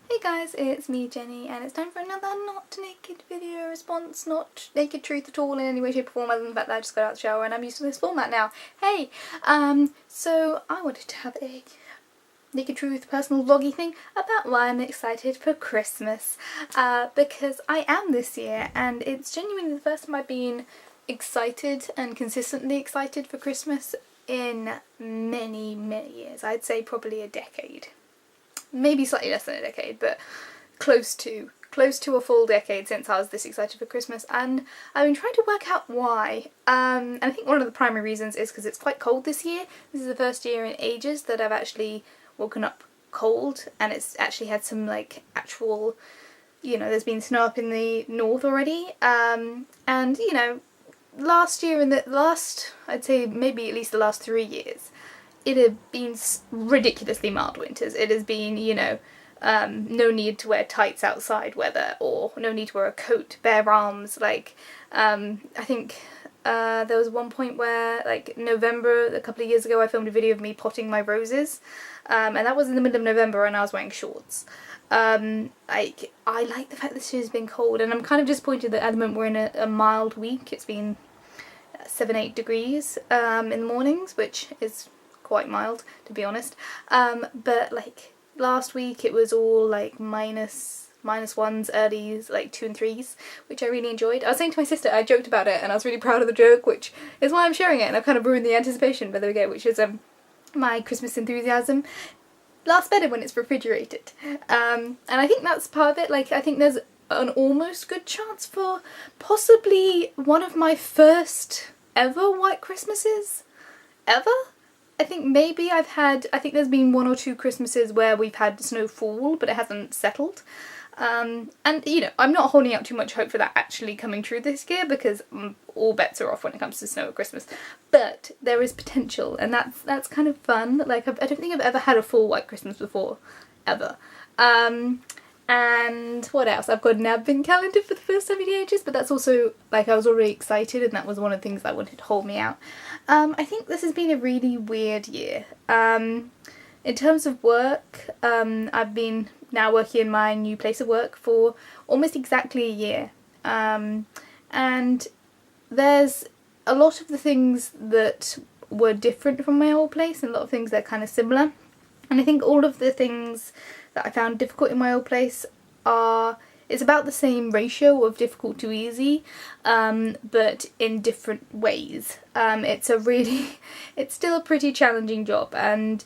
Hey guys, it's me Jenny, and it's time for another not naked video response. Not naked truth at all in any way, shape or form, other than the fact that I just got out of the shower and I'm used to this format now. Hey! So I wanted to have a naked truth personal vloggy thing about why I'm excited for Christmas. Because I am this year, and it's genuinely the first time I've been excited and consistently excited for Christmas in many years. I'd say probably a decade. Maybe slightly less than a decade, but close to a full decade since I was this excited for Christmas, and I've been trying to work out why. And I think one of the primary reasons is because it's quite cold this year. This is the first year in ages that I've actually woken up cold, and it's actually had some like actual, there's been snow up in the north already. And last year and I'd say maybe at least the last 3 years, it had been ridiculously mild winters. It has been, no need to wear tights outside weather, or no need to wear a coat, bare arms. Like, I think there was one point where, like, November, a couple of years ago, I filmed a video of me potting my roses, and that was in the middle of November, and I was wearing shorts. I like the fact that this year's been cold, and I'm kind of disappointed that at the moment we're in a mild week. It's been 7-8 degrees in the mornings, which is quite mild, to be honest. But like last week it was all like minus ones, earlys, like 2 and 3s, which I really enjoyed. I was saying to my sister, I joked about it and I was really proud of the joke, which is why I'm sharing it, and I've kind of ruined the anticipation, but there we go, which is my Christmas enthusiasm lasts better when it's refrigerated. And I think that's part of it. Like, I think there's an almost good chance for possibly one of my first ever white Christmases ever. I think maybe I think there's been 1 or 2 Christmases where we've had snowfall, but it hasn't settled. And, I'm not holding out too much hope for that actually coming true this year, because all bets are off when it comes to snow at Christmas. But there is potential, and that's kind of fun. Like, I don't think I've ever had a full white Christmas before, ever. And what else? I've got an advent calendar for the first time in ages, but that's also, like, I was already excited, and that was one of the things that wanted to hold me out. I think this has been a really weird year. In terms of work, I've been now working in my new place of work for almost exactly a year. And there's a lot of the things that were different from my old place, and a lot of things that are kind of similar. And I think all of the things that I found difficult in my old place it's about the same ratio of difficult to easy, but in different ways. It's still a pretty challenging job, and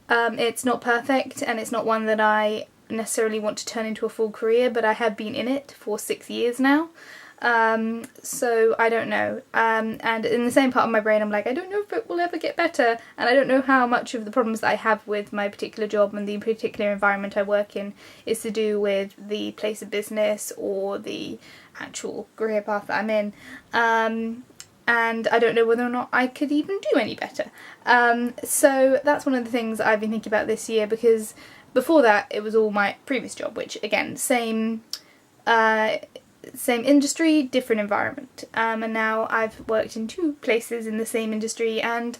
it's not perfect, and it's not one that I necessarily want to turn into a full career, but I have been in it for 6 years now. So I don't know, and in the same part of my brain I'm like, I don't know if it will ever get better, and I don't know how much of the problems that I have with my particular job and the particular environment I work in is to do with the place of business or the actual career path that I'm in, and I don't know whether or not I could even do any better. So that's one of the things I've been thinking about this year, because before that it was all my previous job, which again, same industry, different environment, and now I've worked in 2 places in the same industry and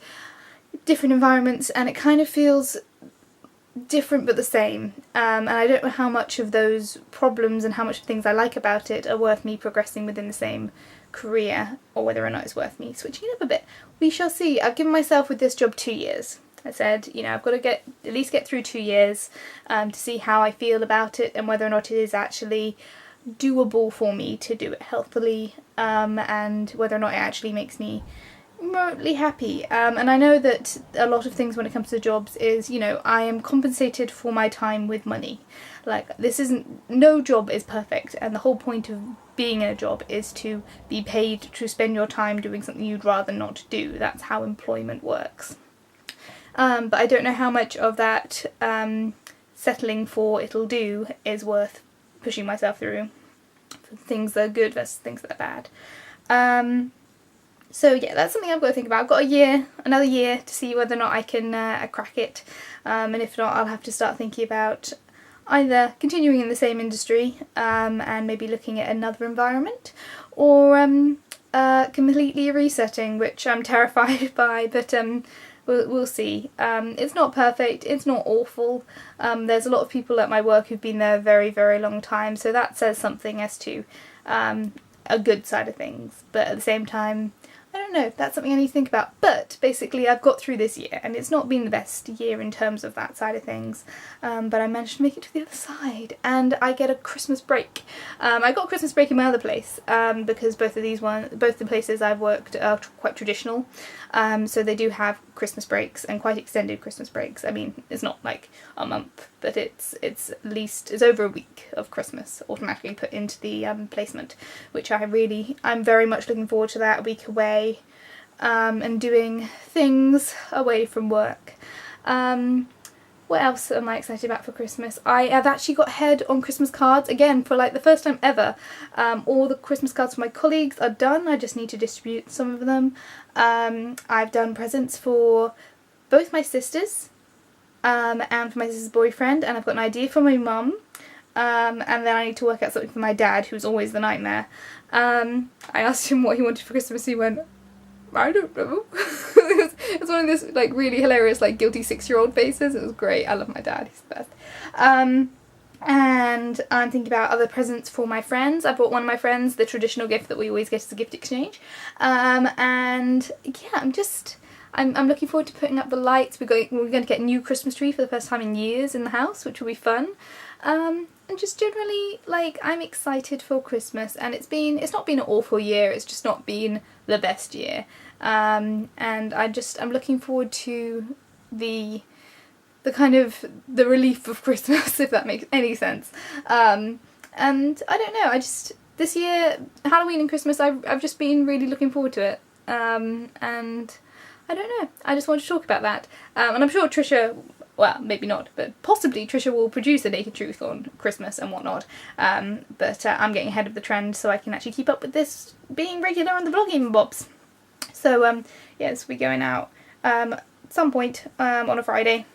different environments, and it kind of feels different but the same, and I don't know how much of those problems and how much of things I like about it are worth me progressing within the same career, or whether or not it's worth me switching it up a bit. We shall see. I've given myself with this job 2 years. I said, I've got to at least get through 2 years to see how I feel about it, and whether or not it is actually doable for me to do it healthily, and whether or not it actually makes me remotely happy. And I know that a lot of things when it comes to jobs is, I am compensated for my time with money. Like, no job is perfect, and the whole point of being in a job is to be paid to spend your time doing something you'd rather not do. That's how employment works. But I don't know how much of that settling for it'll do is worth pushing myself through for things that are good versus things that are bad. So yeah, that's something I've got to think about. I've got another year to see whether or not I can crack it, and if not, I'll have to start thinking about either continuing in the same industry and maybe looking at another environment, or completely resetting, which I'm terrified by, but we'll see. It's not perfect, it's not awful. There's a lot of people at my work who've been there a very, very long time, so that says something as to a good side of things. But at the same time, I don't know, that's something I need to think about. But basically I've got through this year and it's not been the best year in terms of that side of things, but I managed to make it to the other side and I get a Christmas break. I got Christmas break in my other place because both the places I've worked are quite traditional, so they do have Christmas breaks and quite extended Christmas breaks. I mean, it's not like a month, but it's at least, it's over a week of Christmas automatically put into the placement, which I'm very much looking forward to that, a week away and doing things away from work. What else am I excited about for Christmas? I have actually got ahead on Christmas cards again for like the first time ever. All the Christmas cards for my colleagues are done, I just need to distribute some of them. I've done presents for both my sisters and for my sister's boyfriend, and I've got an idea for my mum. And then I need to work out something for my dad, who's always the nightmare. I asked him what he wanted for Christmas, he went, I don't know. It's one of those like really hilarious like guilty 6-year-old faces. It was great. I love my dad, he's the best. And I'm thinking about other presents for my friends. I bought one of my friends the traditional gift that we always get as a gift exchange. And yeah, I'm looking forward to putting up the lights. We're going to get a new Christmas tree for the first time in years in the house, which will be fun. And just generally, like, I'm excited for Christmas, and it's not been an awful year, it's just not been the best year. And I'm looking forward to the kind of the relief of Christmas, if that makes any sense. And I don't know, this year, Halloween and Christmas, I've just been really looking forward to it. And I don't know, I just wanted to talk about that. And I'm sure Trisha, well, maybe not, but possibly Trisha will produce a Naked Truth on Christmas and whatnot. But I'm getting ahead of the trend so I can actually keep up with this being regular on the vlogging bobs. So yes, we're going out some point on a Friday.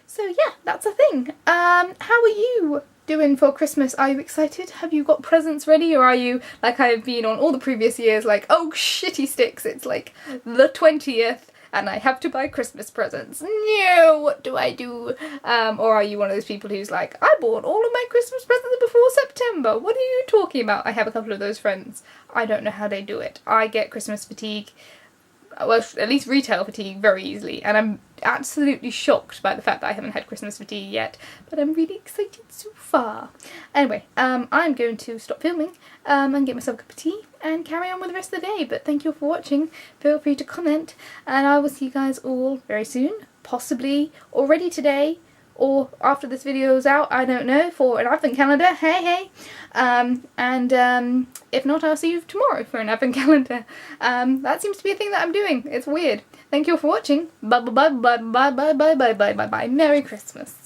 So yeah, that's a thing. How are you doing for Christmas? Are you excited? Have you got presents ready, or are you like I have been on all the previous years, like, oh shitty sticks, it's like the 20th and I have to buy Christmas presents. No, what do I do? Or are you one of those people who's like, I bought all of my Christmas presents before September. What are you talking about? I have a couple of those friends. I don't know how they do it. I get Christmas fatigue, well, at least retail fatigue, very easily, and I'm absolutely shocked by the fact that I haven't had Christmas fatigue yet, but I'm really excited so far. Anyway, I'm going to stop filming and get myself a cup of tea and carry on with the rest of the day, but thank you all for watching. Feel free to comment, and I will see you guys all very soon, possibly already today, or after this video is out, I don't know, for an advent calendar, hey. If not, I'll see you tomorrow for an advent calendar. That seems to be a thing that I'm doing. It's weird. Thank you all for watching. Bye. Merry Christmas.